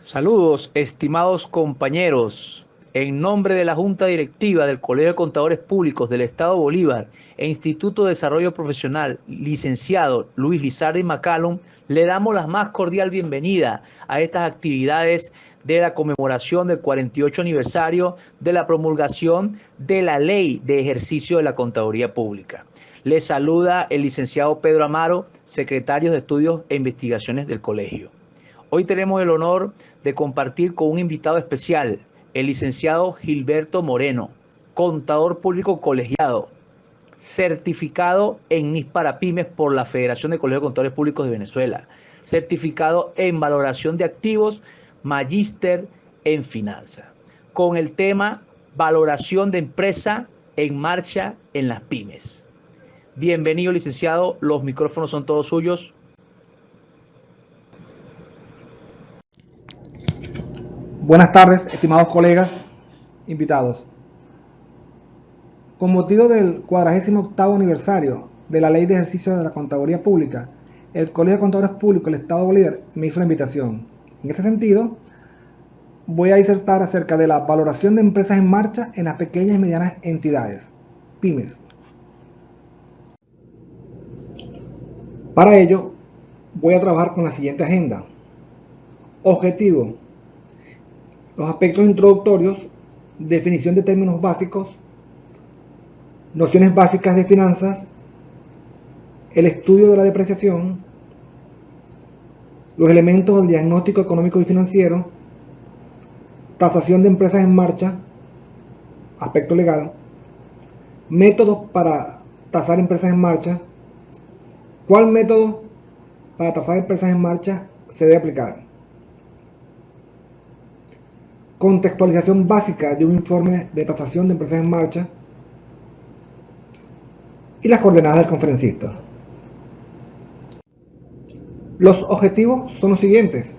Saludos, estimados compañeros. En nombre de la Junta Directiva del Colegio de Contadores Públicos del Estado Bolívar e Instituto de Desarrollo Profesional, licenciado Luis Lizardi Macalum, le damos la más cordial bienvenida a estas actividades de la conmemoración del 48 aniversario de la promulgación de la Ley de Ejercicio de la Contaduría Pública. Les saluda el licenciado Pedro Amaro, secretario de Estudios e Investigaciones del colegio. Hoy tenemos el honor de compartir con un invitado especial, el licenciado Gilberto Moreno, contador público colegiado, certificado en NIS para Pymes por la Federación de Colegios de Contadores Públicos de Venezuela, certificado en valoración de activos, magíster en finanzas, con el tema valoración de empresa en marcha en las pymes. Bienvenido, licenciado, los micrófonos son todos suyos. Buenas tardes, estimados colegas, invitados. Con motivo del 48º aniversario de la Ley de Ejercicio de la Contaduría Pública, el Colegio de Contadores Públicos del Estado Bolívar me hizo una invitación. En ese sentido, voy a disertar acerca de la valoración de empresas en marcha en las pequeñas y medianas entidades, pymes. Para ello, voy a trabajar con la siguiente agenda. Objetivo: los aspectos introductorios, definición de términos básicos, nociones básicas de finanzas, el estudio de la depreciación, los elementos del diagnóstico económico y financiero, tasación de empresas en marcha, aspecto legal, métodos para tasar empresas en marcha, cuál método para tasar empresas en marcha se debe aplicar, contextualización básica de un informe de tasación de empresas en marcha y las coordenadas del conferencista. Los objetivos son los siguientes: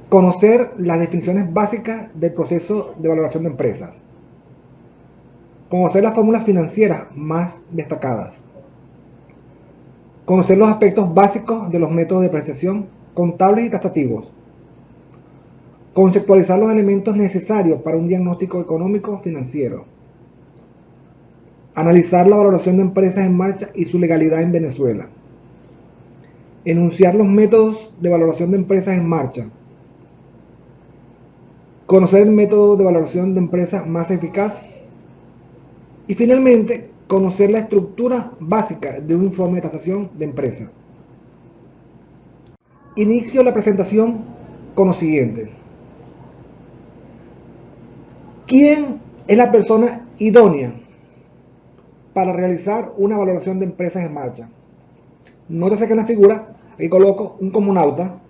conocer las definiciones básicas del proceso de valoración de empresas, conocer las fórmulas financieras más destacadas, conocer los aspectos básicos de los métodos de depreciación contables y tasativos, conceptualizar los elementos necesarios para un diagnóstico económico financiero, analizar la valoración de empresas en marcha y su legalidad en Venezuela, enunciar los métodos de valoración de empresas en marcha, conocer el método de valoración de empresas más eficaz y finalmente conocer la estructura básica de un informe de tasación de empresa. Inicio la presentación con lo siguiente. ¿Quién es la persona idónea para realizar una valoración de empresas en marcha? Nótese que en la figura aquí coloco un comunauta,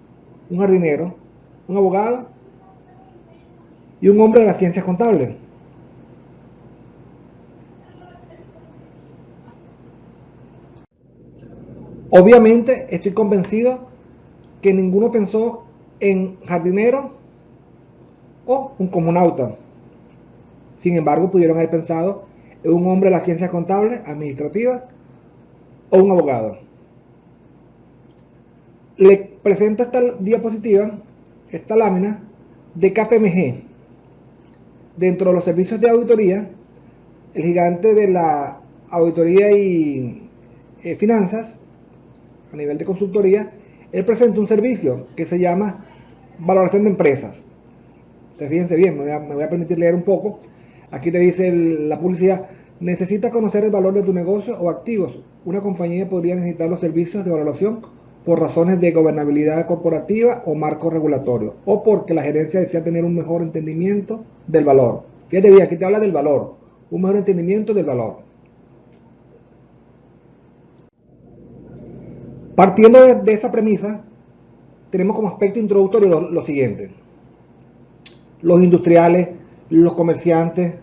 un jardinero, un abogado y un hombre de las ciencias contables. Obviamente estoy convencido que ninguno pensó en jardinero o un comunauta. Sin embargo, pudieron haber pensado en un hombre de las ciencias contables, administrativas o un abogado. Les presento esta diapositiva, esta lámina de KPMG. Dentro de los servicios de auditoría, el gigante de la auditoría y finanzas, a nivel de consultoría, él presenta un servicio que se llama valoración de empresas. Entonces, fíjense bien, me voy a permitir leer un poco. Aquí te dice la publicidad: necesitas conocer el valor de tu negocio o activos. Una compañía podría necesitar los servicios de valoración por razones de gobernabilidad corporativa o marco regulatorio, o porque la gerencia desea tener un mejor entendimiento del valor. Fíjate bien, aquí te habla del valor, un mejor entendimiento del valor. Partiendo de esa premisa, tenemos como aspecto introductorio lo siguiente: los industriales, los comerciantes,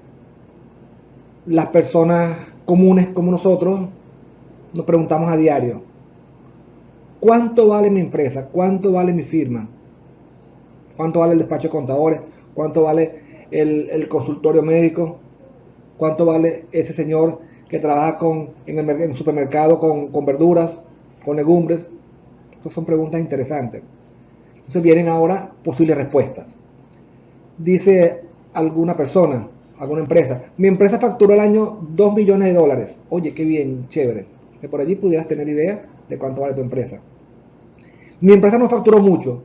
las personas comunes como nosotros, nos preguntamos a diario: ¿cuánto vale mi empresa? ¿Cuánto vale mi firma? ¿Cuánto vale el despacho de contadores? ¿Cuánto vale el consultorio médico? ¿Cuánto vale ese señor que trabaja en el supermercado con verduras, con legumbres? Estas son preguntas interesantes. Entonces vienen ahora posibles respuestas. Dice alguna persona, alguna empresa, mi empresa facturó al año 2 millones de dólares. Oye, qué bien, chévere. Que por allí pudieras tener idea de cuánto vale tu empresa. Mi empresa no facturó mucho,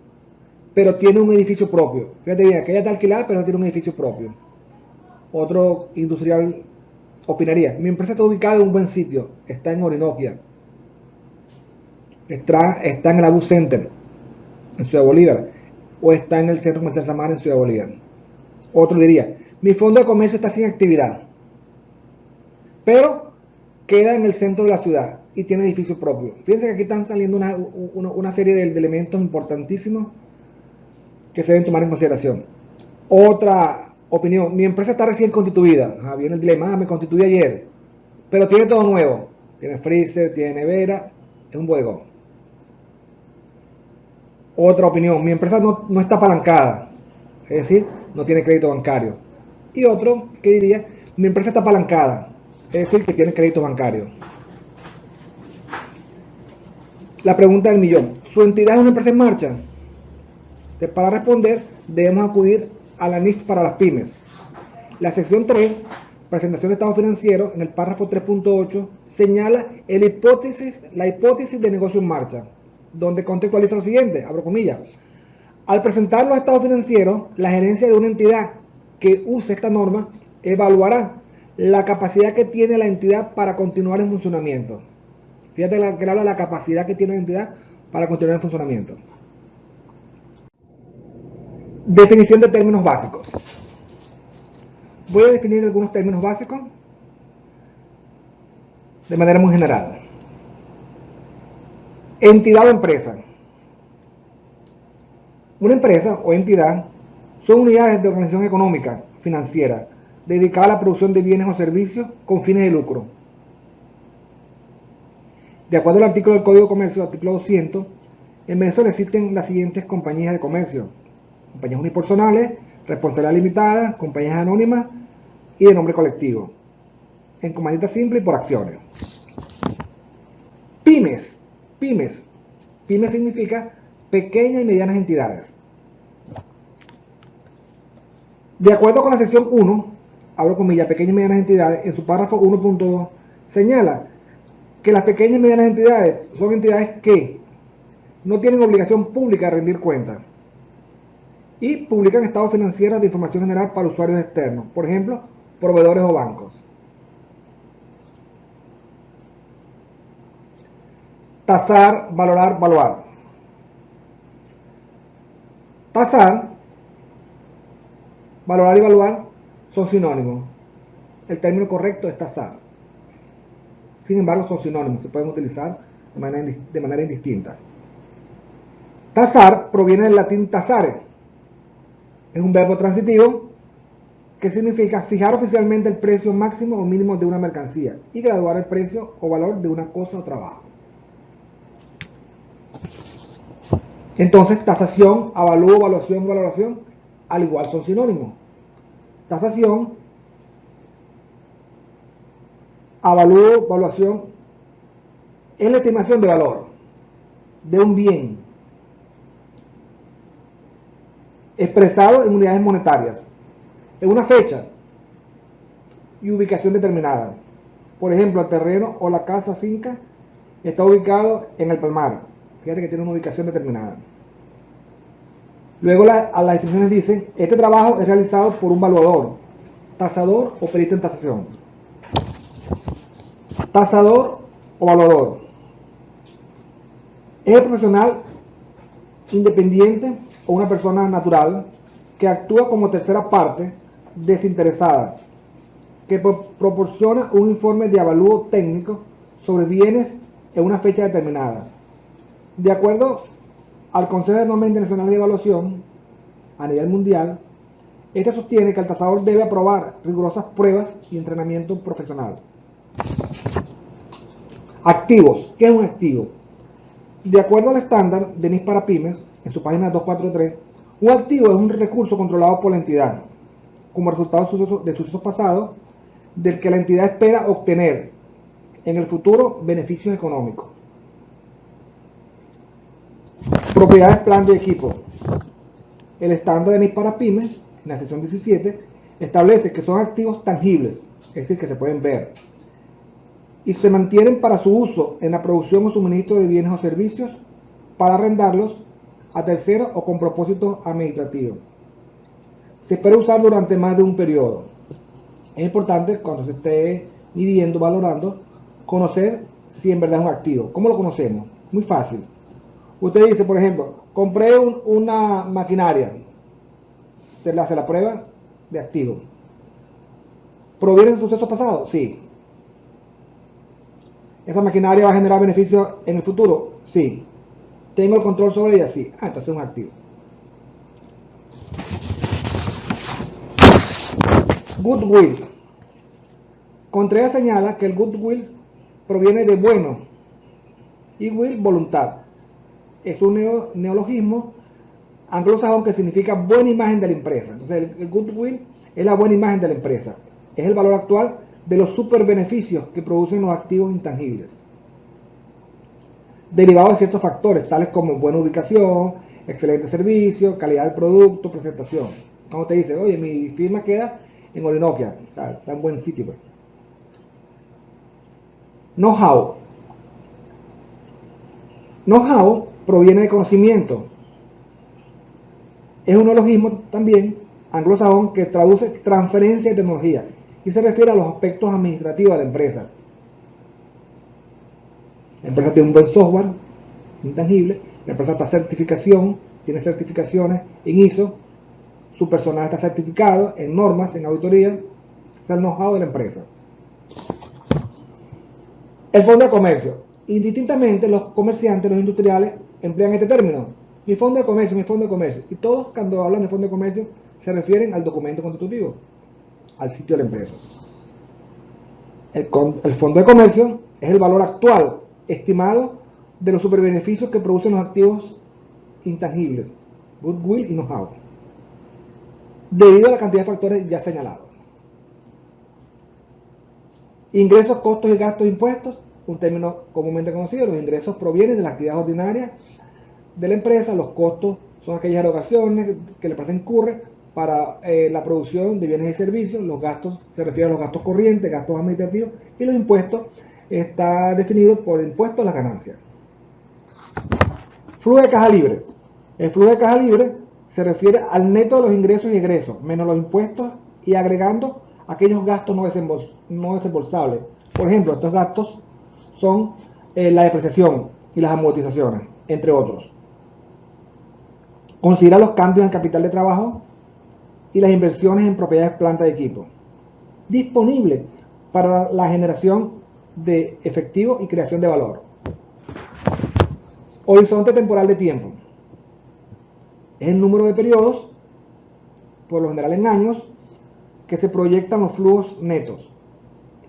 pero tiene un edificio propio. Fíjate bien, aquella está alquilada, pero tiene un edificio propio. Otro industrial opinaría, mi empresa está ubicada en un buen sitio, está en Orinoquia, está en el Abu Center, en Ciudad Bolívar, o está en el Centro Comercial Samar, en Ciudad Bolívar. Otro diría, mi fondo de comercio está sin actividad, pero queda en el centro de la ciudad y tiene edificio propio. Fíjense que aquí están saliendo una serie de elementos importantísimos que se deben tomar en consideración. Otra opinión, mi empresa está recién constituida. Viene el dilema, me constituí ayer, pero tiene todo nuevo. Tiene freezer, tiene nevera, es un bodegón. Otra opinión, mi empresa no está apalancada, es decir, no tiene crédito bancario. Y otro que diría, mi empresa está apalancada, es decir, que tiene crédito bancario. La pregunta del millón, ¿su entidad es una empresa en marcha? Para responder, debemos acudir a la NIF para las pymes. La sección 3, presentación de estado financiero, en el párrafo 3.8, señala la hipótesis de negocio en marcha, donde contextualiza lo siguiente, abro comillas. Al presentar los estados financieros, la gerencia de una entidad que use esta norma evaluará la capacidad que tiene la entidad para continuar en funcionamiento. Fíjate que habla de la capacidad que tiene la entidad para continuar en funcionamiento. Definición de términos básicos. Voy a definir algunos términos básicos de manera muy general. Entidad o empresa. Una empresa o entidad son unidades de organización económica, financiera, dedicadas a la producción de bienes o servicios con fines de lucro. De acuerdo al artículo del Código de Comercio, artículo 200, en Venezuela existen las siguientes compañías de comercio: compañías unipersonales, responsabilidad limitada, compañías anónimas y de nombre colectivo, en comandita simple y por acciones. Pymes. Pymes significa pequeñas y medianas entidades. De acuerdo con la sección 1, abro comillas, pequeñas y medianas entidades, en su párrafo 1.2, señala que las pequeñas y medianas entidades son entidades que no tienen obligación pública de rendir cuentas y publican estados financieros de información general para usuarios externos, por ejemplo, proveedores o bancos. Tasar, valorar, valuar. Tasar, valorar y valuar son sinónimos. El término correcto es tasar. Sin embargo, son sinónimos, se pueden utilizar de manera indistinta. Tasar proviene del latín tasare. Es un verbo transitivo que significa fijar oficialmente el precio máximo o mínimo de una mercancía y graduar el precio o valor de una cosa o trabajo. Entonces, tasación, avalúo, evaluación, valoración, al igual son sinónimos. Tasación, avalúo, evaluación, es la estimación de valor de un bien expresado en unidades monetarias, en una fecha y ubicación determinada. Por ejemplo, el terreno o la casa finca está ubicado en el Palmar. Fíjate que tiene una ubicación determinada. Luego las instrucciones dicen, este trabajo es realizado por un valuador, tasador o perito en tasación. Tasador o valuador es el profesional independiente o una persona natural que actúa como tercera parte desinteresada, que proporciona un informe de avalúo técnico sobre bienes en una fecha determinada. De acuerdo al Consejo de Normas Internacionales de Evaluación a nivel mundial, este sostiene que el tasador debe aprobar rigurosas pruebas y entrenamiento profesional. Activos. ¿Qué es un activo? De acuerdo al estándar de NIS para pymes, en su página 243, un activo es un recurso controlado por la entidad, como resultado de sucesos pasados, del que la entidad espera obtener en el futuro beneficios económicos. Propiedades, plan de equipo. El estándar de MIP para pymes, en la sección 17, establece que son activos tangibles, es decir, que se pueden ver, y se mantienen para su uso en la producción o suministro de bienes o servicios, para arrendarlos a terceros o con propósitos administrativos. Se puede usar durante más de un periodo. Es importante, cuando se esté midiendo, valorando, conocer si en verdad es un activo. ¿Cómo lo conocemos? Muy fácil. Usted dice, por ejemplo, compré una maquinaria. Usted le hace la prueba de activo. ¿Proviene de sucesos pasados? Sí. ¿Esa maquinaria va a generar beneficios en el futuro? Sí. ¿Tengo el control sobre ella? Sí. Entonces es un activo. Goodwill. Contreras señala que el goodwill proviene de bueno y will, voluntad. Es un neologismo anglosajón que significa buena imagen de la empresa. Entonces el goodwill es la buena imagen de la empresa. Es el valor actual de los super beneficios que producen los activos intangibles, derivados de ciertos factores, tales como buena ubicación, excelente servicio, calidad del producto, presentación. Cuando te dice, oye, mi firma queda en Orinoquia, o sea, está en buen sitio, pues. Know-how. Know-how proviene de conocimiento. Es un neologismo también anglosajón que traduce transferencia de tecnología y se refiere a los aspectos administrativos de la empresa. La empresa tiene un buen software intangible, la empresa está certificación, tiene certificaciones en ISO, su personal está certificado en normas, en auditoría, es el know-how de la empresa. El fondo de comercio. Indistintamente, los comerciantes, los industriales, emplean este término. Mi fondo de comercio, mi fondo de comercio. Y todos, cuando hablan de fondo de comercio, se refieren al documento constitutivo, al sitio de la empresa. El fondo de comercio es el valor actual, estimado, de los superbeneficios que producen los activos intangibles, goodwill y know-how, debido a la cantidad de factores ya señalados. Ingresos, costos y gastos de impuestos, un término comúnmente conocido. Los ingresos provienen de las actividades ordinarias de la empresa, los costos son aquellas erogaciones que la empresa incurre para la producción de bienes y servicios, los gastos se refieren a los gastos corrientes, gastos administrativos, y los impuestos está definido por el impuesto a las ganancias. Flujo de caja libre. El flujo de caja libre se refiere al neto de los ingresos y egresos, menos los impuestos y agregando aquellos gastos no desembolsables. Por ejemplo, estos gastos son la depreciación y las amortizaciones, entre otros. Considera los cambios en capital de trabajo y las inversiones en propiedades, planta y equipo. Disponible para la generación de efectivo y creación de valor. Horizonte temporal de tiempo. Es el número de periodos, por lo general en años, que se proyectan los flujos netos,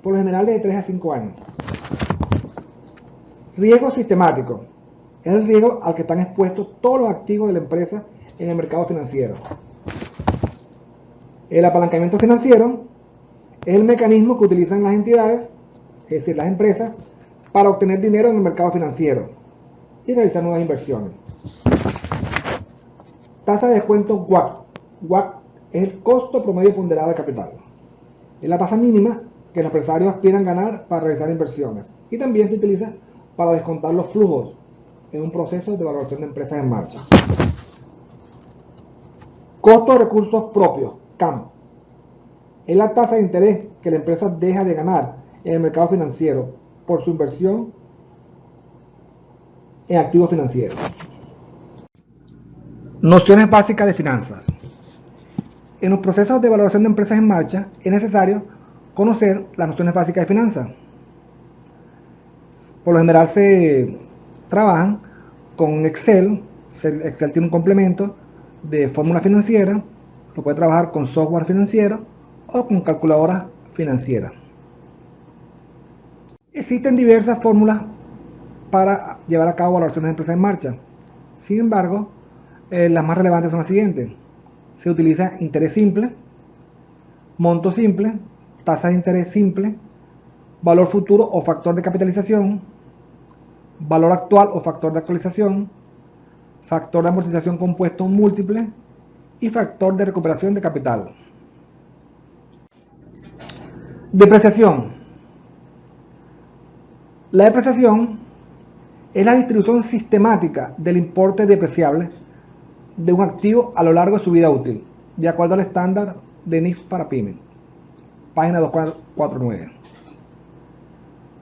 por lo general de 3 a 5 años. Riesgo sistemático. Es el riesgo al que están expuestos todos los activos de la empresa en el mercado financiero. El apalancamiento financiero es el mecanismo que utilizan las entidades, es decir, las empresas, para obtener dinero en el mercado financiero y realizar nuevas inversiones. Tasa de descuento WACC. WACC es el costo promedio ponderado de capital. Es la tasa mínima que los empresarios aspiran ganar para realizar inversiones y también se utiliza para descontar los flujos en un proceso de valoración de empresas en marcha. Costo de recursos propios, CAM. Es la tasa de interés que la empresa deja de ganar en el mercado financiero por su inversión en activos financieros. Nociones básicas de finanzas. En los procesos de valoración de empresas en marcha es necesario conocer las nociones básicas de finanzas. Por lo general se trabajan con Excel. Excel tiene un complemento de fórmula financiera. Lo puede trabajar con software financiero o con calculadora financiera. Existen diversas fórmulas para llevar a cabo valoraciones de empresas en marcha. Sin embargo, las más relevantes son las siguientes. Se utiliza interés simple, monto simple, tasa de interés simple, valor futuro o factor de capitalización, valor actual o factor de actualización, factor de amortización compuesto múltiple, y factor de recuperación de capital. Depreciación. La depreciación es la distribución sistemática del importe depreciable de un activo a lo largo de su vida útil, de acuerdo al estándar de NIF para pyme, página 249.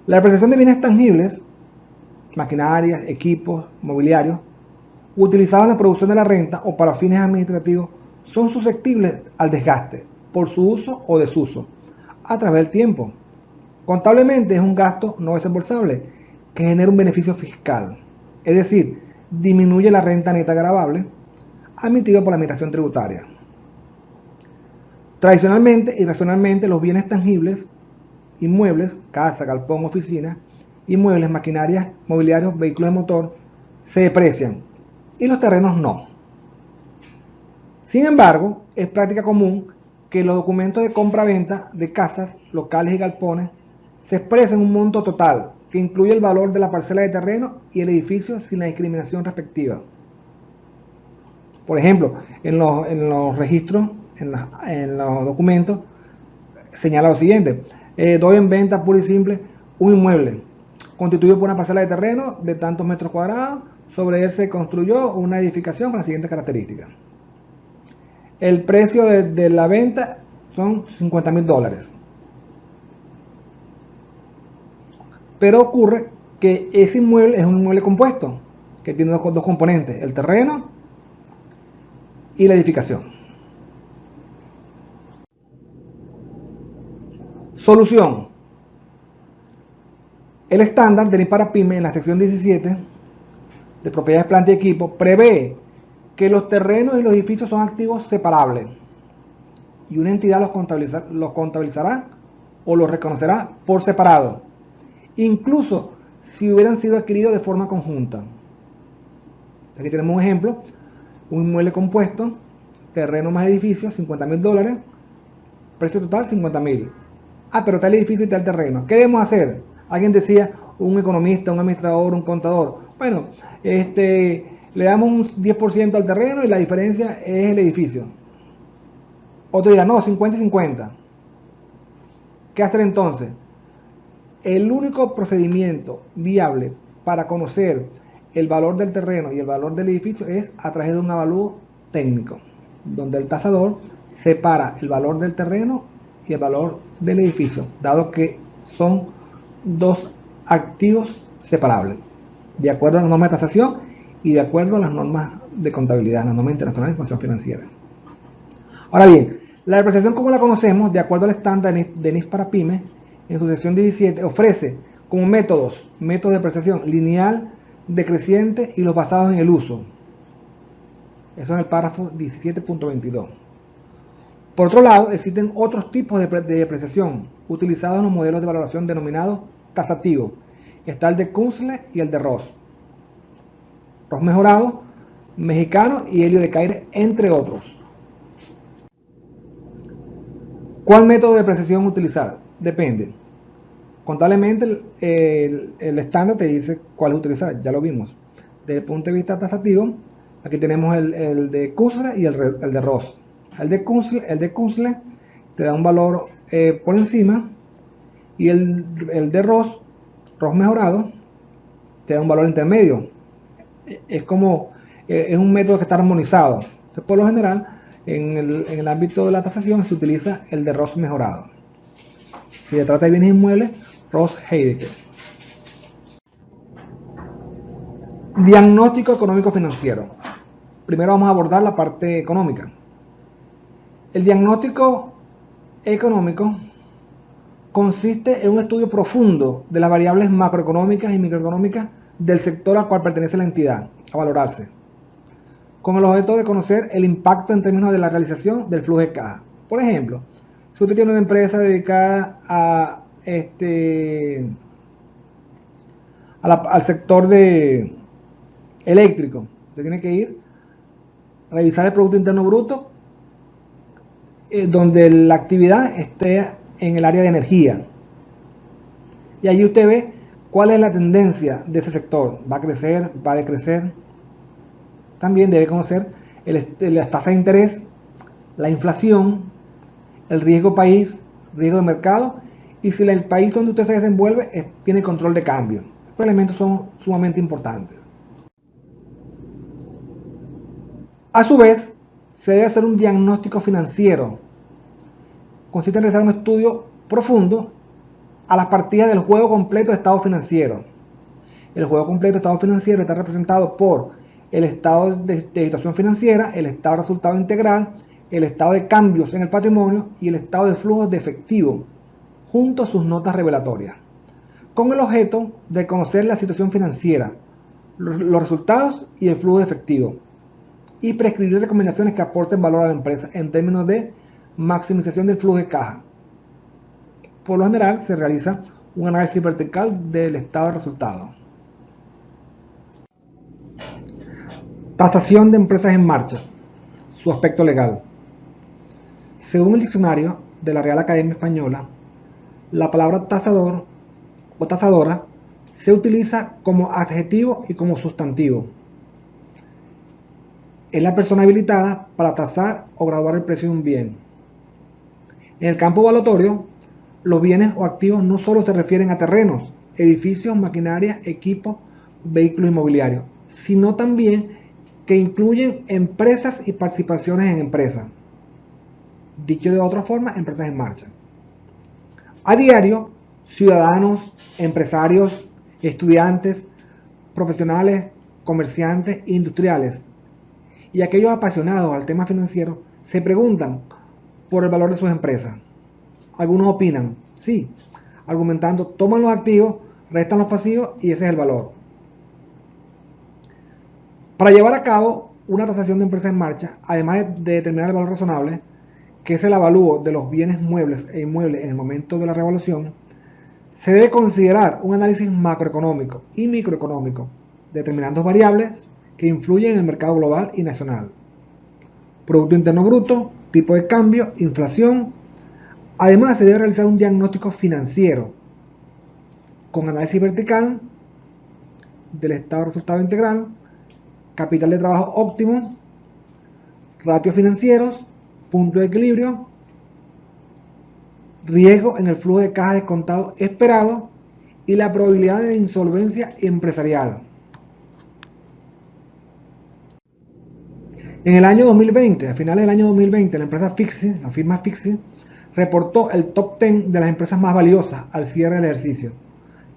La depreciación de bienes tangibles, maquinarias, equipos, mobiliarios, utilizados en la producción de la renta o para fines administrativos, son susceptibles al desgaste por su uso o desuso a través del tiempo. Contablemente es un gasto no desembolsable que genera un beneficio fiscal, es decir, disminuye la renta neta gravable admitido por la administración tributaria. Tradicionalmente y racionalmente los bienes tangibles, inmuebles, casa, galpón, oficina, inmuebles, maquinarias, mobiliarios, vehículos de motor, se deprecian y los terrenos no. Sin embargo, es práctica común que los documentos de compra-venta de casas, locales y galpones se expresen un monto total que incluye el valor de la parcela de terreno y el edificio sin la discriminación respectiva. Por ejemplo, en los registros, en los documentos, señala lo siguiente: doy en venta pura y simple un inmueble constituido por una parcela de terreno de tantos metros cuadrados. Sobre él se construyó una edificación con las siguientes características. El precio de la venta son $50,000. Pero ocurre que ese inmueble es un inmueble compuesto, que tiene dos componentes: el terreno y la edificación. Solución. El estándar de NIF para pyme en la sección 17 de propiedades, planta y equipo prevé que los terrenos y los edificios son activos separables y una entidad los contabilizará o los reconocerá por separado, incluso si hubieran sido adquiridos de forma conjunta. Aquí tenemos un ejemplo: un inmueble compuesto, terreno más edificio, $50,000, precio total $50,000. Pero está el edificio y está el terreno. ¿Qué debemos hacer? Alguien decía, un economista, un administrador, un contador: bueno, le damos un 10% al terreno y la diferencia es el edificio. Otro dirá, no, 50 y 50. ¿Qué hacer entonces? El único procedimiento viable para conocer el valor del terreno y el valor del edificio es a través de un avalúo técnico, donde el tasador separa el valor del terreno y el valor del edificio, dado que son dos activos separables, de acuerdo a las normas de tasación y de acuerdo a las normas de contabilidad, las normas internacionales de información financiera. Ahora bien, la depreciación como la conocemos, de acuerdo al estándar de NIF para pyme, en su sección 17, ofrece como métodos de depreciación lineal, decreciente y los basados en el uso. Eso es el párrafo 17.22. Por otro lado, existen otros tipos de depreciación utilizados en los modelos de valoración denominados tasativos. Está el de Kunzle y el de Ross. Ross mejorado, mexicano y Helio de Caire, entre otros. ¿Cuál método de depreciación utilizar? Depende. Contablemente el estándar te dice cuál utilizar, ya lo vimos. Desde el punto de vista tasativo, aquí tenemos el de Kunzle y el de Ross. El de Kunzle te da un valor por encima, y el de Ross mejorado, te da un valor intermedio. Es un método que está armonizado. Entonces, por lo general, en el ámbito de la tasación se utiliza el de Ross mejorado. Si se trata de bienes inmuebles, Ross Heidecke. Diagnóstico económico financiero. Primero vamos a abordar la parte económica. El diagnóstico económico consiste en un estudio profundo de las variables macroeconómicas y microeconómicas del sector al cual pertenece la entidad a valorarse, con el objeto de conocer el impacto en términos de la realización del flujo de caja. Por ejemplo, si usted tiene una empresa dedicada al sector eléctrico, usted tiene que ir a revisar el Producto Interno Bruto, donde la actividad esté en el área de energía, y allí usted ve cuál es la tendencia de ese sector. ¿Va a crecer? ¿Va a decrecer? También debe conocer las tasas de interés la inflación, el riesgo país, riesgo de mercado y si el país donde usted se desenvuelve tiene control de cambio. Estos elementos son sumamente importantes. A su vez, se debe hacer un diagnóstico financiero. Consiste en realizar un estudio profundo a las partidas del juego completo de estado financiero. El juego completo de estado financiero está representado por el estado de situación financiera, el estado de resultado integral, el estado de cambios en el patrimonio y el estado de flujos de efectivo, junto a sus notas revelatorias, con el objeto de conocer la situación financiera, los resultados y el flujo de efectivo, y prescribir recomendaciones que aporten valor a la empresa en términos de maximización del flujo de caja. Por lo general se realiza un análisis vertical del estado de resultados. Tasación de empresas en marcha. Su aspecto legal. Según el diccionario de la Real Academia Española, la palabra tasador o tasadora se utiliza como adjetivo y como sustantivo. Es la persona habilitada para tasar o graduar el precio de un bien. En el campo evaluatorio, los bienes o activos no solo se refieren a terrenos, edificios, maquinaria, equipos, vehículos inmobiliarios, sino también que incluyen empresas y participaciones en empresas. Dicho de otra forma, empresas en marcha. A diario, ciudadanos, empresarios, estudiantes, profesionales, comerciantes, industriales y aquellos apasionados al tema financiero se preguntan por el valor de sus empresas. Algunos opinan, sí, argumentando, toman los activos, restan los pasivos y ese es el valor. Para llevar a cabo una tasación de empresas en marcha, además de determinar el valor razonable, que es el avalúo de los bienes muebles e inmuebles en el momento de la revaluación, se debe considerar un análisis macroeconómico y microeconómico, determinando variables que influyen en el mercado global y nacional. Producto Interno Bruto, tipo de cambio, inflación. Además, se debe realizar un diagnóstico financiero con análisis vertical del estado de resultado integral, capital de trabajo óptimo, ratios financieros, punto de equilibrio, riesgo en el flujo de caja descontado esperado y la probabilidad de insolvencia empresarial. En el año 2020, a finales del año 2020, la empresa Fixi, la firma Fixi, reportó el top 10 de las empresas más valiosas al cierre del ejercicio,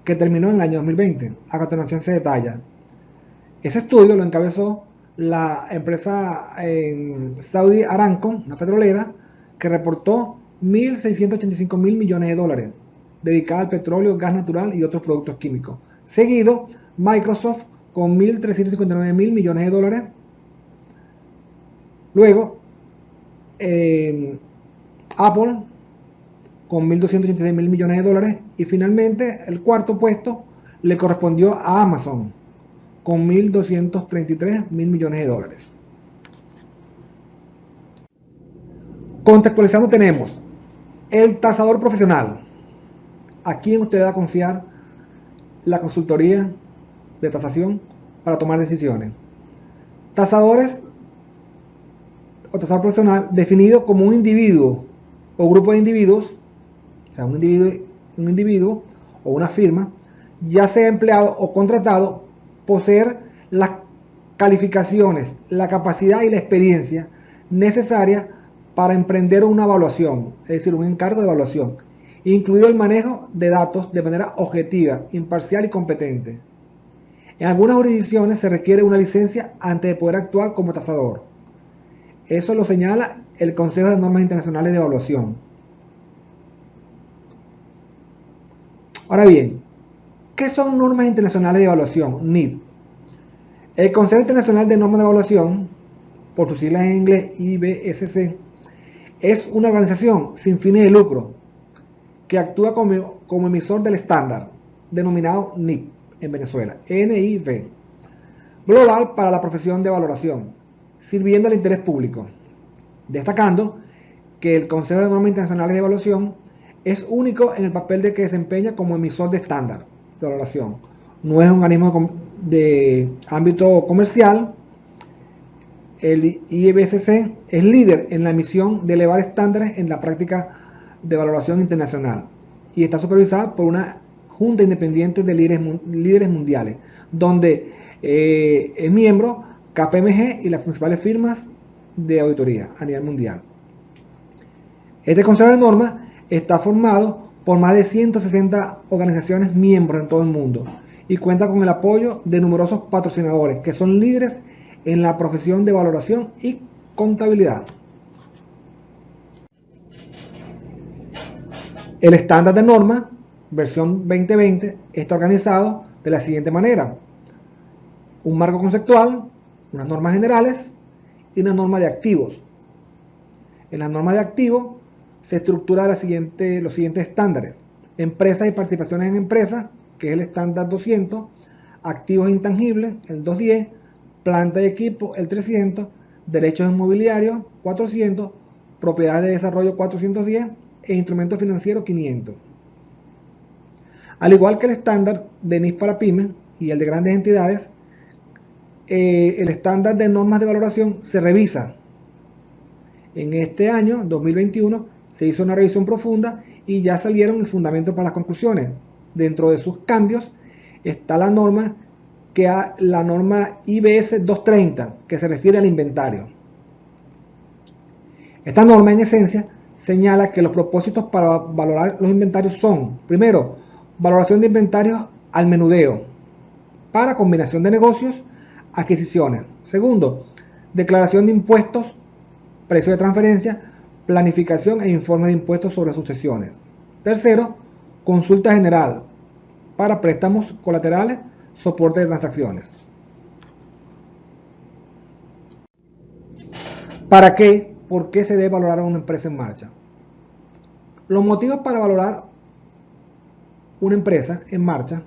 que terminó en el año 2020. A continuación se detalla. Ese estudio lo encabezó la empresa Saudi Aramco, una petrolera, que reportó 1.685 mil millones de dólares dedicada al petróleo, gas natural y otros productos químicos. Seguido, Microsoft con 1.359 mil millones de dólares. Luego, Apple con 1.286 mil millones de dólares. Y finalmente, el cuarto puesto le correspondió a Amazon con 1.233 mil millones de dólares. Contextualizando tenemos el tasador profesional. ¿A quién usted va a confiar la consultoría de tasación para tomar decisiones? Tasadores o tasador profesional definido como un individuo o grupo de individuos, o sea, un individuo o una firma, ya sea empleado o contratado, poseer las calificaciones, la capacidad y la experiencia necesarias para emprender una evaluación, es decir, un encargo de evaluación, incluido el manejo de datos de manera objetiva, imparcial y competente. En algunas jurisdicciones se requiere una licencia antes de poder actuar como tasador. Eso lo señala el Consejo de Normas Internacionales de Evaluación. Ahora bien, ¿qué son normas internacionales de evaluación? NIP. El Consejo Internacional de Normas de Evaluación, por sus siglas en inglés IBSC, es una organización sin fines de lucro que actúa como emisor del estándar, denominado NIP en Venezuela, NIV, global para la profesión de valoración, sirviendo al interés público, destacando que el Consejo de Normas Internacionales de Evaluación es único en el papel de que desempeña como emisor de estándar de valoración. No es un organismo de ámbito comercial, el IBCC es líder en la misión de elevar estándares en la práctica de valoración internacional y está supervisada por una junta independiente de líderes mundiales, donde es miembro KPMG y las principales firmas de auditoría a nivel mundial. Este Consejo de Normas está formado por más de 160 organizaciones miembros en todo el mundo y cuenta con el apoyo de numerosos patrocinadores que son líderes en la profesión de valoración y contabilidad. El estándar de norma, versión 2020, está organizado de la siguiente manera: un marco conceptual, unas normas generales y una norma de activos. En las normas de activos se estructura los siguientes estándares: empresas y participaciones en empresas, que es el estándar 200, activos intangibles, el 210, planta y equipo, el 300, derechos inmobiliarios, 400, propiedades de desarrollo, 410, e instrumentos financieros, 500. Al igual que el estándar de NIS para pymes y el de grandes entidades, el estándar de normas de valoración se revisa. En este año, 2021, se hizo una revisión profunda y ya salieron el fundamento para las conclusiones. Dentro de sus cambios está la norma IBS 230, que se refiere al inventario. Esta norma, en esencia, señala que los propósitos para valorar los inventarios son: primero, valoración de inventarios al menudeo para combinación de negocios, adquisiciones; segundo, declaración de impuestos, precio de transferencia, planificación e informe de impuestos sobre sucesiones; tercero, consulta general para préstamos colaterales, soporte de transacciones. ¿Para qué? ¿Por qué se debe valorar a una empresa en marcha? Los motivos para valorar una empresa en marcha,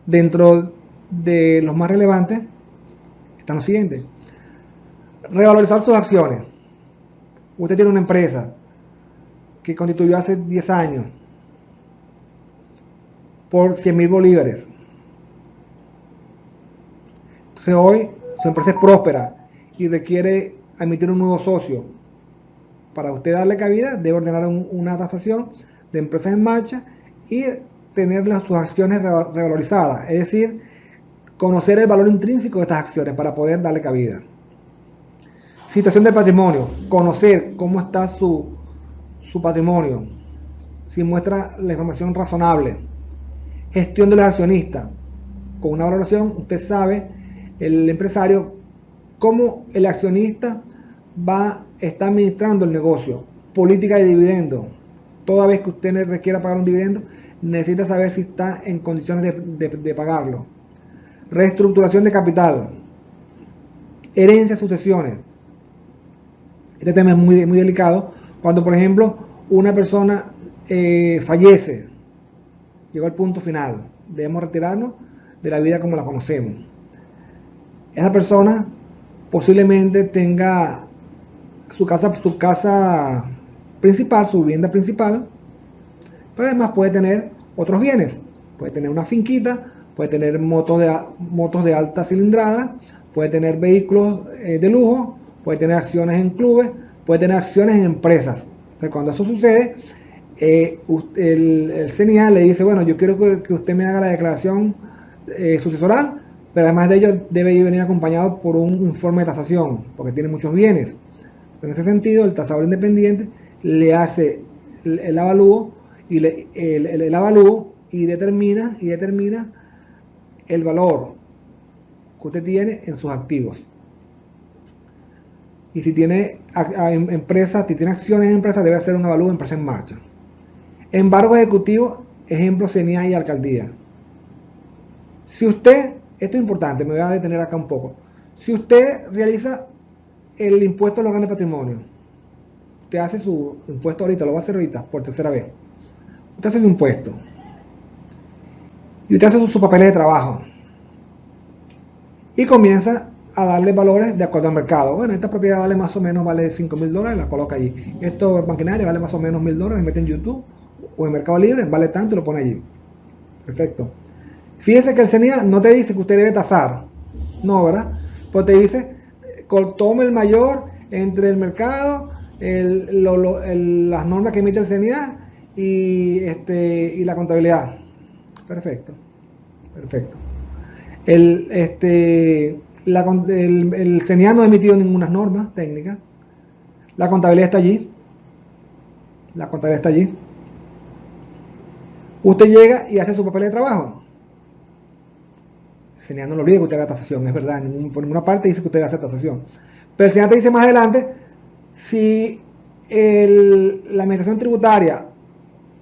dentro de los más relevantes, están los siguientes: revalorizar sus acciones. Usted tiene una empresa que constituyó hace 10 años por 100.000 bolívares. Entonces hoy su empresa es próspera y requiere emitir un nuevo socio. Para usted darle cabida, debe ordenar una tasación de empresas en marcha y tener sus acciones revalorizadas, es decir, conocer el valor intrínseco de estas acciones para poder darle cabida. Situación del patrimonio: conocer cómo está su patrimonio, si muestra la información razonable. Gestión de los accionistas: con una valoración usted sabe, el empresario, cómo el accionista está administrando el negocio. Política de dividendo: toda vez que usted requiera pagar un dividendo, necesita saber si está en condiciones de pagarlo. Reestructuración de capital, herencias, sucesiones. Este tema es muy delicado. Cuando, por ejemplo, una persona fallece, llegó al punto final, debemos retirarnos de la vida como la conocemos. Esa persona posiblemente tenga su casa principal, su vivienda principal, pero además puede tener otros bienes. Puede tener una finquita, puede tener motos de alta cilindrada, puede tener vehículos de lujo, puede tener acciones en clubes, puede tener acciones en empresas. Entonces, cuando eso sucede, el CNIA le dice: bueno, yo quiero que usted me haga la declaración sucesoral, pero además de ello debe venir acompañado por un informe de tasación, porque tiene muchos bienes. En ese sentido, el tasador independiente le hace el avalúo y determina el valor que usted tiene en sus activos. Y si tiene empresas, si tiene acciones en empresas, debe hacer un avalúo de empresa en marcha. Embargo ejecutivo, ejemplo, CNIA y alcaldía. Si usted, esto es importante, me voy a detener acá un poco. Si usted realiza el impuesto a los grandes patrimonios, usted hace su impuesto ahorita, lo va a hacer ahorita, por tercera vez. Usted hace su impuesto. Y usted hace su papel de trabajo. Y comienza a darle valores de acuerdo al mercado. Bueno, esta propiedad vale más o menos, vale $5.000, la coloca allí. Esto es maquinaria, vale más o menos $1.000, se mete en YouTube o en Mercado Libre, vale tanto y lo pone allí. Perfecto. Fíjese que el CNIA no te dice que usted debe tasar. No, ¿verdad? Pues te dice, tome el mayor entre el mercado, las normas que emite el CNA y la contabilidad. Perfecto, perfecto. El CNA no ha emitido ninguna norma técnica. La contabilidad está allí. La contabilidad está allí. Usted llega y hace su papel de trabajo. El CNA no lo olvida que usted haga tasación, es verdad. Por ninguna parte dice que usted hace tasación. Pero el CNA te dice más adelante, si la administración tributaria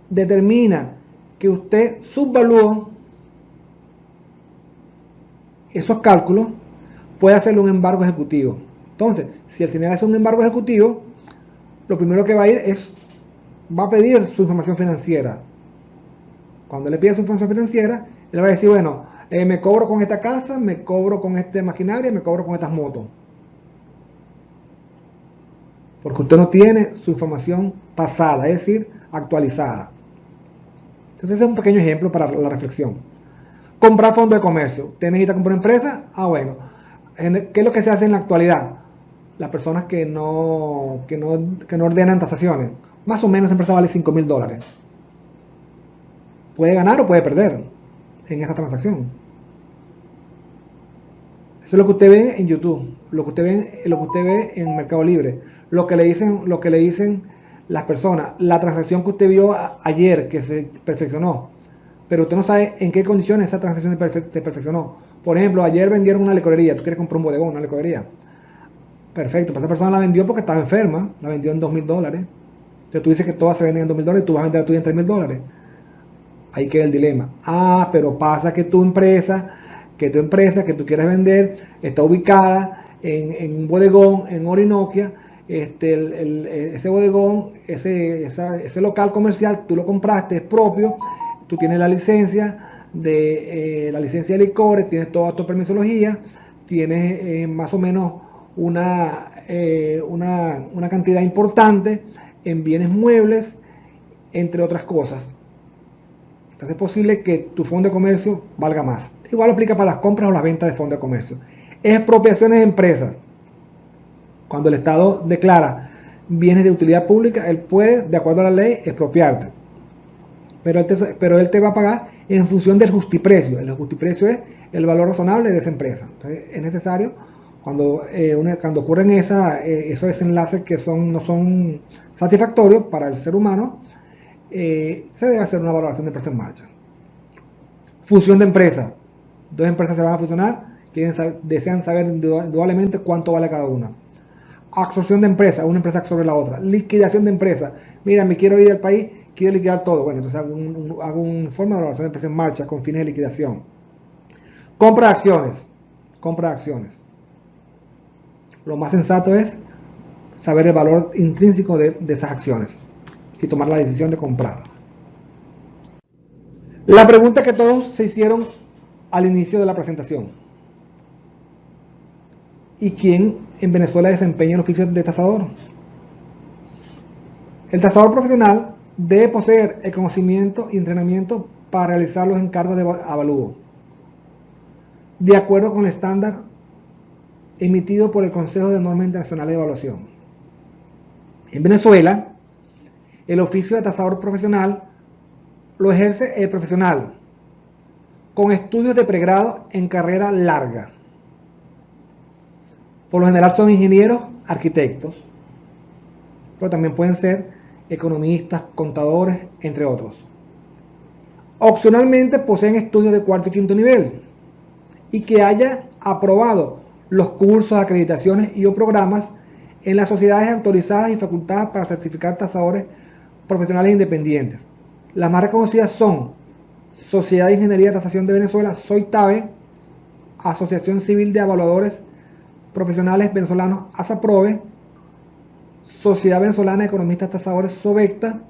determina que usted subvaluó esos cálculos, puede hacerle un embargo ejecutivo. Entonces, si el CNA hace un embargo ejecutivo, lo primero que va a ir va a pedir su información financiera. Cuando le pida su información financiera, él va a decir, bueno, me cobro con esta casa, me cobro con esta maquinaria, me cobro con estas motos. Porque usted no tiene su información tasada, es decir, actualizada. Entonces ese es un pequeño ejemplo para la reflexión. Comprar fondo de comercio. ¿Usted necesita comprar empresa? Bueno. ¿Qué es lo que se hace en la actualidad? Las personas que no ordenan tasaciones. Más o menos esa empresa vale $5,000. Puede ganar o puede perder en esta transacción. Eso es lo que usted ve en YouTube, lo que usted ve en Mercado Libre, lo que le dicen las personas, la transacción que usted vio ayer que se perfeccionó, pero usted no sabe en qué condiciones esa transacción se perfeccionó. Por ejemplo, ayer vendieron una licorería, tú quieres comprar un bodegón, una licorería. Perfecto, pero esa persona la vendió porque estaba enferma, la vendió en $2,000. Entonces tú dices que todas se venden en $2,000 y tú vas a vender la tuya en $3,000. Ahí queda el dilema. Pero pasa que tu empresa que tú quieres vender está ubicada en un bodegón en Orinoquia. Ese bodegón, ese local comercial, tú lo compraste, es propio, tú tienes la licencia de licores, tienes toda tu permisología, tienes más o menos una cantidad importante en bienes muebles, entre otras cosas. Entonces es posible que tu fondo de comercio valga más. Igual aplica para las compras o las ventas de fondo de comercio. Expropiaciones de empresas. Cuando el Estado declara bienes de utilidad pública, él puede, de acuerdo a la ley, expropiarte. Pero él te va a pagar en función del justiprecio. El justiprecio es el valor razonable de esa empresa. Entonces es necesario, cuando ocurren esos desenlaces que no son satisfactorios para el ser humano, se debe hacer una valoración de empresa en marcha. Fusión de empresas. Dos empresas se van a fusionar, desean saber indudablemente cuánto vale cada una. Absorción de empresas, una empresa sobre la otra. Liquidación de empresas. Mira, me quiero ir del país, quiero liquidar todo. Bueno, entonces hago un informe de valoración de empresa en marcha con fines de liquidación. Compra de acciones. Compra de acciones. Lo más sensato es saber el valor intrínseco de esas acciones y tomar la decisión de comprar. La pregunta que todos se hicieron al inicio de la presentación: ¿y quién en Venezuela desempeña el oficio de tasador? El tasador profesional debe poseer el conocimiento y entrenamiento para realizar los encargos de avalúo, de acuerdo con el estándar emitido por el Consejo de Normas Internacionales de Evaluación. En Venezuela, el oficio de tasador profesional lo ejerce el profesional con estudios de pregrado en carrera larga. Por lo general son ingenieros, arquitectos, pero también pueden ser economistas, contadores, entre otros. Opcionalmente poseen estudios de cuarto y quinto nivel y que haya aprobado los cursos, acreditaciones y o programas en las sociedades autorizadas y facultadas para certificar tasadores profesionales independientes. Las más reconocidas son Sociedad de Ingeniería de Tasación de Venezuela, SOITAVE, Asociación Civil de Evaluadores Profesionales Venezolanos, ASAPROVE, Sociedad Venezolana de Economistas Tasadores, SOVECTA,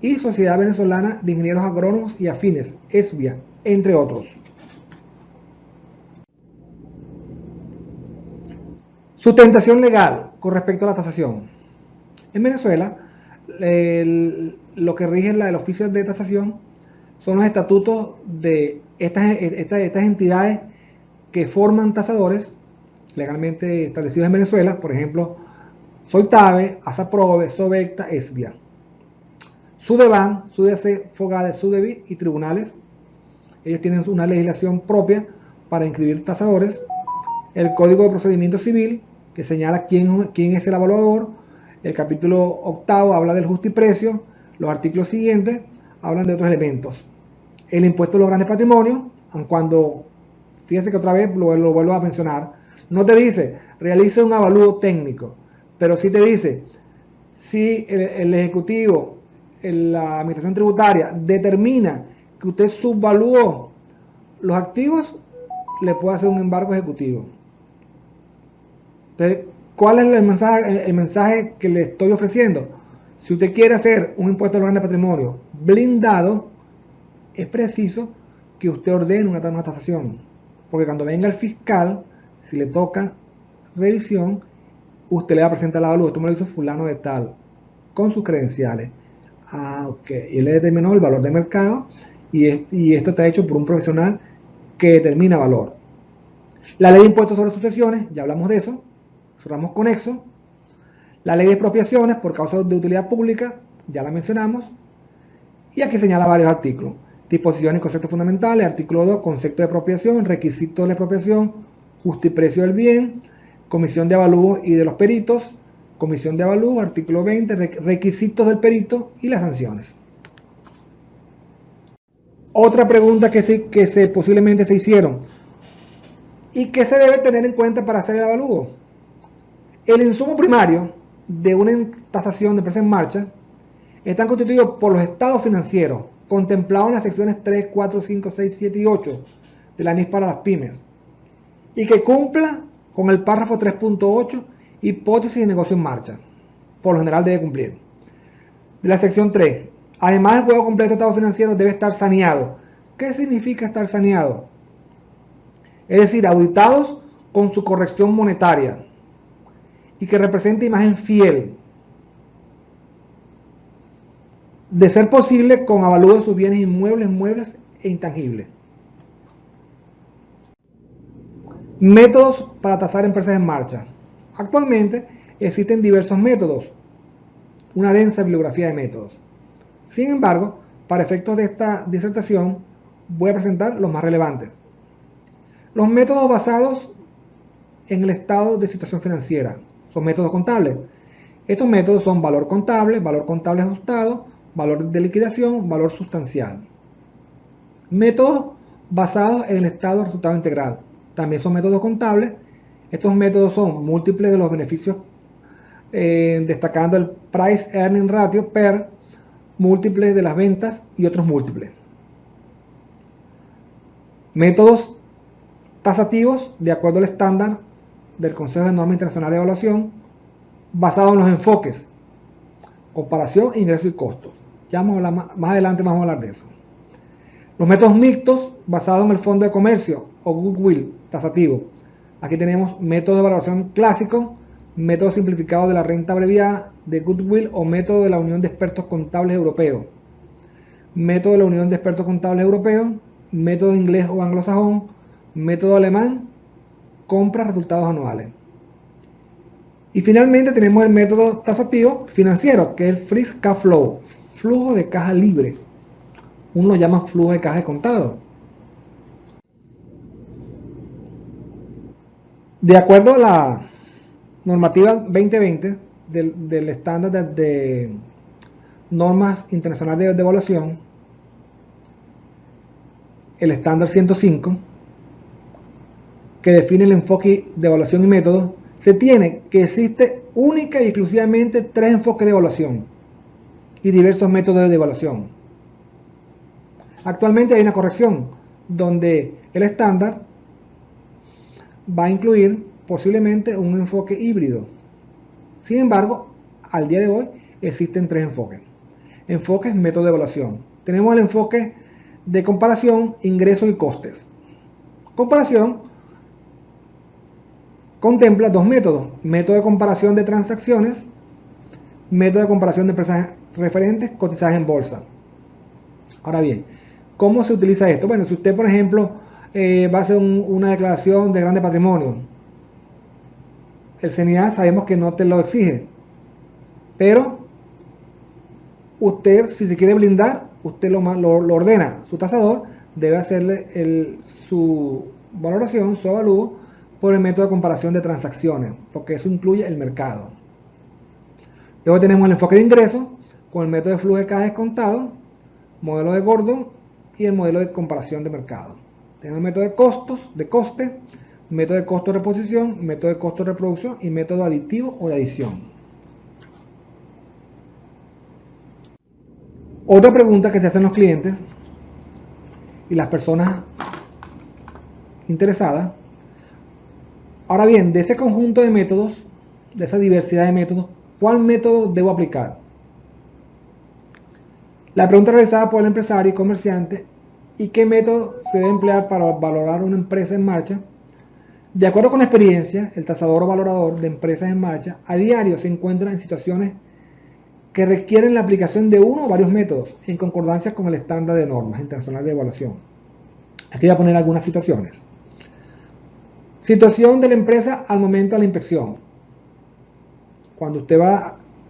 y Sociedad Venezolana de Ingenieros Agrónomos y Afines, ESVIA, entre otros. Sustentación legal con respecto a la tasación. En Venezuela, lo que rige el oficio de tasación son los estatutos de estas entidades que forman tasadores legalmente establecidos en Venezuela, por ejemplo, Soitabe, Asaprobe, Sovecta, Esvia. Sudeban, Sudac, Fogade, Sudevi y tribunales. Ellos tienen una legislación propia para inscribir tasadores. El Código de Procedimiento Civil, que señala quién es el evaluador. El capítulo 8 habla del justiprecio. Los artículos siguientes hablan de otros elementos. El impuesto de los grandes patrimonios, aun cuando, fíjese que otra vez lo vuelvo a mencionar, no te dice realice un avalúo técnico, pero sí te dice si el Ejecutivo, la Administración Tributaria determina que usted subvaluó los activos, le puede hacer un embargo ejecutivo. Entonces, ¿cuál es el mensaje que le estoy ofreciendo? Si usted quiere hacer un impuesto a los grandes patrimonios blindado, es preciso que usted ordene una tasación. Porque cuando venga el fiscal, si le toca revisión, usted le va a presentar el avalúo. Esto me lo hizo fulano de tal, con sus credenciales. Ah, ok. Y él le determinó el valor de mercado y esto está hecho por un profesional que determina valor. La ley de impuestos sobre sucesiones, ya hablamos de eso, cerramos conexo. La ley de expropiaciones por causa de utilidad pública, ya la mencionamos. Y aquí señala varios artículos. Disposiciones y conceptos fundamentales, artículo 2, concepto de expropiación, requisitos de la expropiación, justiprecio del bien, comisión de avalúo y de los peritos, comisión de avalúo, artículo 20, requisitos del perito y las sanciones. Otra pregunta que posiblemente se hicieron. ¿Y qué se debe tener en cuenta para hacer el avalúo? El insumo primario de una tasación de empresa en marcha están constituidos por los estados financieros contemplados en las secciones 3, 4, 5, 6, 7 y 8 de la NIS para las pymes y que cumpla con el párrafo 3.8 hipótesis de negocio en marcha. Por lo general debe cumplir. De la sección 3, además el juego completo de estados financieros debe estar saneado. ¿Qué significa estar saneado? Es decir, auditados con su corrección monetaria y que represente imagen fiel, de ser posible con avalúo de sus bienes inmuebles, muebles e intangibles. Métodos para tasar empresas en marcha. Actualmente existen diversos métodos, una densa bibliografía de métodos. Sin embargo, para efectos de esta disertación, voy a presentar los más relevantes. Los métodos basados en el estado de situación financiera son métodos contables. Estos métodos son valor contable ajustado, valor de liquidación, valor sustancial. Métodos basados en el estado de resultado integral. También son métodos contables. Estos métodos son múltiples de los beneficios, destacando el Price Earning Ratio per, múltiples de las ventas y otros múltiples. Métodos tasativos de acuerdo al estándar del Consejo de Normas Internacional de Evaluación, basados en los enfoques comparación, ingresos y costos. Ya vamos a hablar más adelante, vamos a hablar de eso. Los métodos mixtos basados en el fondo de comercio o goodwill tasativo. Aquí tenemos método de evaluación clásico, método simplificado de la renta abreviada de goodwill o método de la Unión de Expertos Contables Europeos. Método de la Unión de Expertos Contables Europeos, método inglés o anglosajón, método alemán, compra resultados anuales. Y finalmente tenemos el método tasativo financiero, que es el Free Cash Flow, flujo de caja libre. Uno lo llama flujo de caja de contado. De acuerdo a la normativa 2020 del estándar de normas internacionales de evaluación, el estándar 105, que define el enfoque de evaluación y métodos, se tiene que existe única y exclusivamente 3 enfoques de evaluación y diversos métodos de evaluación. Actualmente hay una corrección donde el estándar va a incluir posiblemente un enfoque híbrido. Sin embargo, al día de hoy existen 3 enfoques. Enfoques, método de evaluación. Tenemos el enfoque de comparación, ingresos y costes. Comparación contempla 2 métodos: método de comparación de transacciones, método de comparación de empresas referentes cotizadas en bolsa. Ahora bien, ¿cómo se utiliza esto? Bueno, si usted, por ejemplo, va a hacer una declaración de grande patrimonio el CNA sabemos que no te lo exige, pero usted, si se quiere blindar, usted lo ordena. Su tasador debe hacerle su valoración, su avalúo, por el método de comparación de transacciones, porque eso incluye el mercado. Luego tenemos el enfoque de ingresos, con el método de flujo de caja descontado, modelo de Gordon y el modelo de comparación de mercado. Tenemos el método de costos, de coste, método de costo de reposición, método de costo de reproducción y método aditivo o de adición. Otra pregunta que se hacen los clientes y las personas interesadas: ahora bien, de ese conjunto de métodos, de esa diversidad de métodos, ¿cuál método debo aplicar? La pregunta realizada por el empresario y comerciante: ¿y qué método se debe emplear para valorar una empresa en marcha? De acuerdo con la experiencia, el tasador o valorador de empresas en marcha a diario se encuentra en situaciones que requieren la aplicación de uno o varios métodos en concordancia con el estándar de normas internacionales de evaluación. Aquí voy a poner algunas situaciones. Situación de la empresa al momento de la inspección. Cuando usted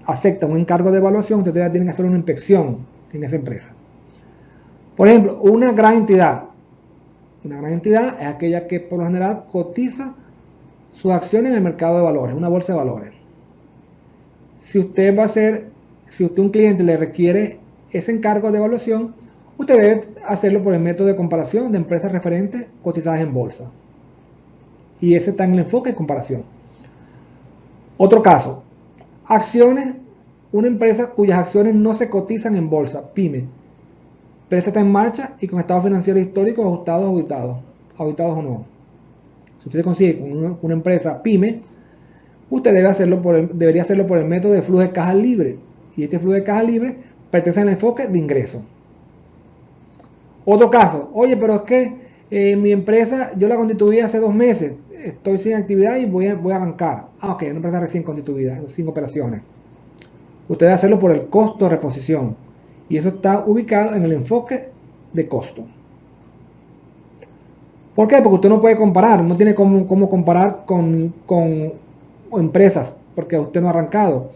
acepta un encargo de evaluación, usted tiene que hacer una inspección en esa empresa. Por ejemplo, una gran entidad. Una gran entidad es aquella que por lo general cotiza sus acciones en el mercado de valores, una bolsa de valores. Si usted un cliente le requiere ese encargo de evaluación, usted debe hacerlo por el método de comparación de empresas referentes cotizadas en bolsa. Y ese está en el enfoque de comparación. Otro caso: acciones, una empresa cuyas acciones no se cotizan en bolsa, pyme, pero esta está en marcha y con estados financieros históricos auditados o no. Si usted se consigue con una empresa pyme, usted debería hacerlo por el método de flujo de caja libre, y este flujo de caja libre pertenece al enfoque de ingreso. Otro caso: oye, pero es que mi empresa yo la constituí hace 2 meses, estoy sin actividad y voy a arrancar. Ok, una empresa recién constituida, sin operaciones. Usted debe hacerlo por el costo de reposición, y eso está ubicado en el enfoque de costo. ¿Por qué? Porque usted no puede comparar, no tiene cómo comparar con empresas, porque usted no ha arrancado.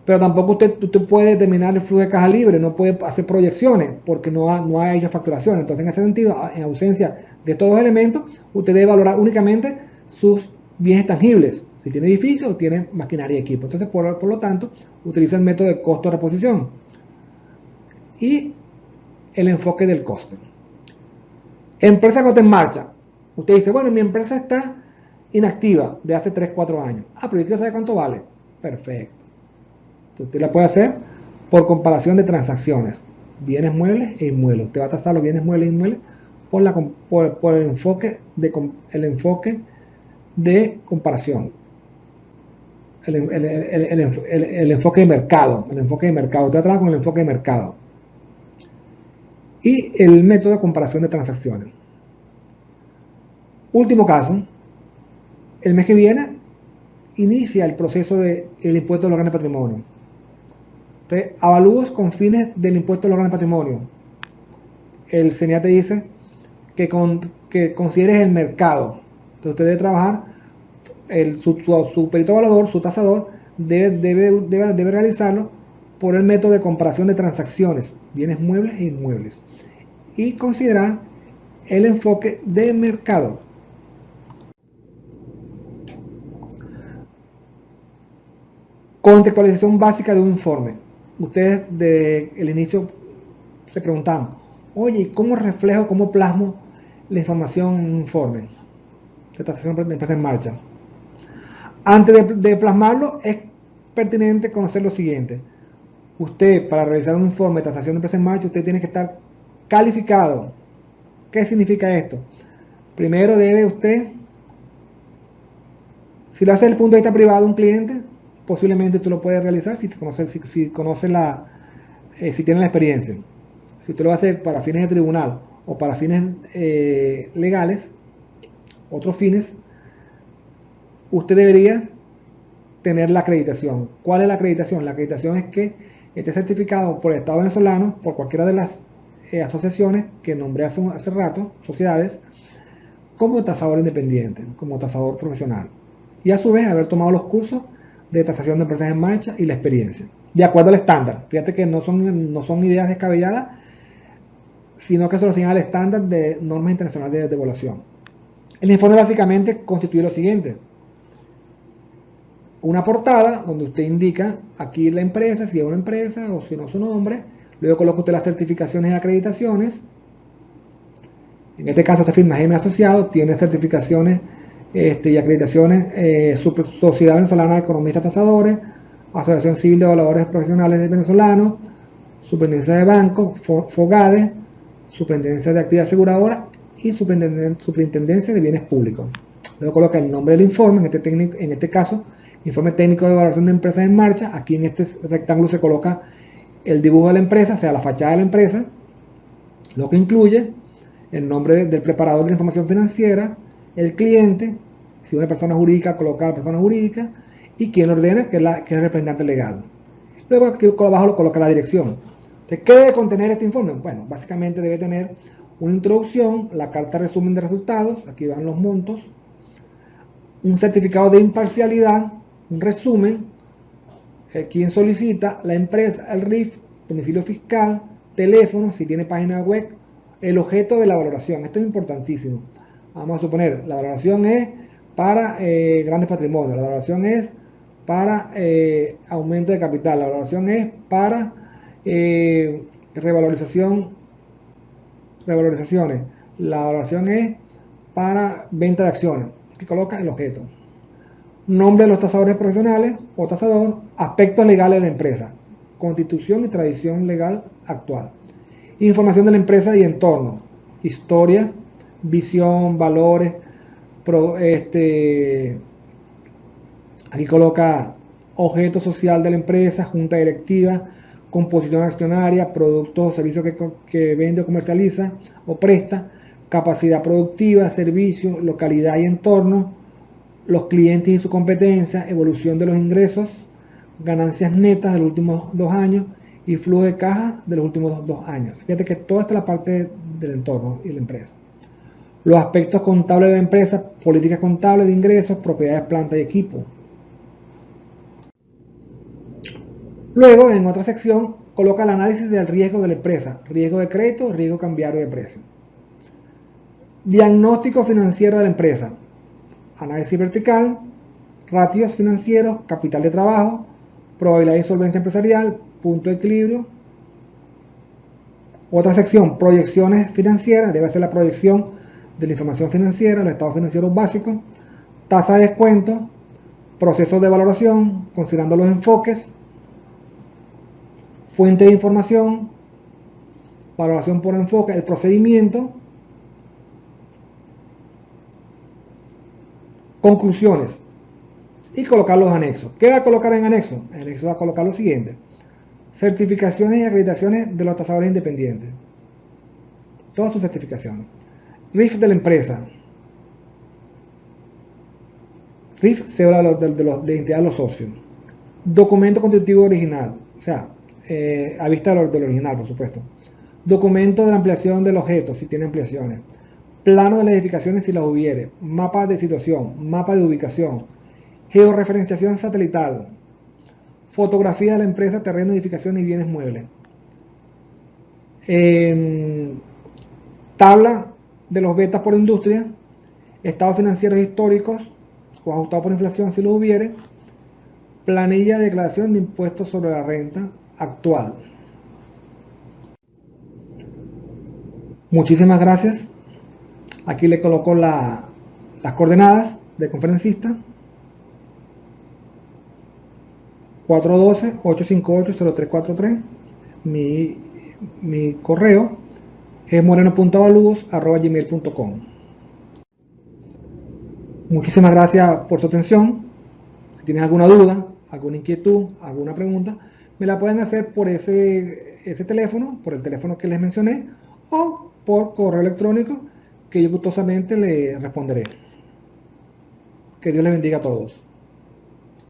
Pero tampoco usted puede determinar el flujo de caja libre, no puede hacer proyecciones, porque no ha hecho facturación. Entonces, en ese sentido, en ausencia de estos dos elementos, usted debe valorar únicamente sus bienes tangibles, si tiene edificio o tiene maquinaria y equipo. Entonces, por lo tanto, utiliza el método de costo de reposición y el enfoque del coste. Empresa que está en marcha. Usted dice: bueno, mi empresa está inactiva de hace 3-4 años. Pero yo quiero saber cuánto vale. Perfecto. Entonces, usted la puede hacer por comparación de transacciones, bienes muebles e inmuebles. Usted va a tasar los bienes muebles e inmuebles por el enfoque de comparación. El enfoque de mercado. Usted trabaja con el enfoque de mercado. Y el método de comparación de transacciones. Último caso: el mes que viene inicia el proceso del impuesto de los grandes patrimonios. Entonces, avalúos con fines del impuesto de los grandes patrimonios. El CNA te dice que consideres el mercado. Entonces, usted debe trabajar, su perito evaluador, su tasador, debe realizarlo por el método de comparación de transacciones, bienes muebles e inmuebles, y considerar el enfoque de mercado. Contextualización básica de un informe. Ustedes desde el inicio se preguntaban: oye, ¿cómo reflejo, cómo plasmo la información en un informe de tasación de empresa en marcha? Antes de plasmarlo, es pertinente conocer lo siguiente. Usted, para realizar un informe de tasación de empresa en marcha, usted tiene que estar calificado. ¿Qué significa esto? Primero debe usted, si lo hace desde el punto de vista privado, un cliente, posiblemente tú lo puedes realizar si tiene la experiencia. Si usted lo va a hacer para fines de tribunal o para fines legales, otros fines, usted debería tener la acreditación. ¿Cuál es la acreditación? La acreditación es que esté certificado por el Estado venezolano, por cualquiera de las asociaciones que nombré hace rato, sociedades, como tasador independiente, como tasador profesional. y a su vez haber tomado los cursos de tasación de empresas en marcha y la experiencia, de acuerdo al estándar. Fíjate que no son ideas descabelladas, sino que se lo señala el estándar de normas internacionales de evaluación. El informe básicamente constituye lo siguiente: una portada donde usted indica aquí la empresa, si es una empresa o si no su nombre, luego coloca usted las certificaciones y acreditaciones. En este caso esta firma GM Asociado tiene certificaciones y acreditaciones Sociedad Venezolana de Economistas Tasadores, Asociación Civil de Evaluadores Profesionales Venezolanos, Superintendencia de Bancos, FOGADE, Superintendencia de Actividad Aseguradora y Superintendencia de Bienes Públicos. Luego coloca el nombre del informe, en este caso, informe técnico de evaluación de empresas en marcha. Aquí en este rectángulo se coloca el dibujo de la empresa, o sea, la fachada de la empresa, lo que incluye el nombre del preparador de la información financiera, el cliente, si una persona jurídica, coloca la persona jurídica, y quien ordena, que es el representante legal. Luego aquí abajo lo coloca la dirección. Entonces, ¿qué debe contener este informe? Bueno, básicamente debe tener una introducción, la carta resumen de resultados, aquí van los montos, un certificado de imparcialidad, un resumen, quién solicita, la empresa, el RIF, domicilio fiscal, teléfono, si tiene página web, el objeto de la valoración. Esto es importantísimo. Vamos a suponer, la valoración es para grandes patrimonios, la valoración es para aumento de capital, la valoración es para revalorizaciones, la valoración es para venta de acciones. Aquí coloca el objeto. Nombre de los tasadores profesionales o tasador, aspectos legales de la empresa, constitución y tradición legal actual. Información de la empresa y entorno, historia, visión, valores, aquí coloca objeto social de la empresa, junta directiva, composición accionaria, productos o servicios que vende o comercializa o presta, capacidad productiva, servicios, localidad y entorno, los clientes y su competencia, evolución de los ingresos, ganancias netas de los últimos 2 años y flujo de caja de los últimos 2 años. Fíjate que toda esta es la parte del entorno y la empresa. Los aspectos contables de la empresa, políticas contables de ingresos, propiedades, planta y equipo. Luego, en otra sección, coloca el análisis del riesgo de la empresa, riesgo de crédito, riesgo cambiario de precio. Diagnóstico financiero de la empresa, análisis vertical, ratios financieros, capital de trabajo, probabilidad de insolvencia empresarial, punto de equilibrio. Otra sección, proyecciones financieras, debe ser la proyección de la información financiera, los estados financieros básicos, tasa de descuento, procesos de valoración, considerando los enfoques, fuente de información, valoración por enfoque, el procedimiento, conclusiones y colocar los anexos. ¿Qué va a colocar en anexo? En anexo va a colocar lo siguiente: certificaciones y acreditaciones de los tasadores independientes, todas sus certificaciones, RIF de la empresa, RIF, cédula de identidad de los socios, documento constitutivo original, o sea, a vista del original, por supuesto, documento de la ampliación del objeto, si tiene ampliaciones, plano de las edificaciones si las hubiere, mapa de situación, mapa de ubicación, georreferenciación satelital, fotografía de la empresa, terreno, edificaciones y bienes muebles, tabla de los betas por industria, estados financieros históricos, o ajustados por inflación si los hubiere, planilla de declaración de impuestos sobre la renta actual. Muchísimas gracias. Aquí le coloco las coordenadas de conferencista: 412-858-0343. Mi correo es moreno.avaludos@gmail.com. Muchísimas gracias por su atención. Si tienes alguna duda, alguna inquietud, alguna pregunta, me la pueden hacer por ese teléfono, por el teléfono que les mencioné, o por correo electrónico, que yo gustosamente le responderé. Que Dios les bendiga a todos.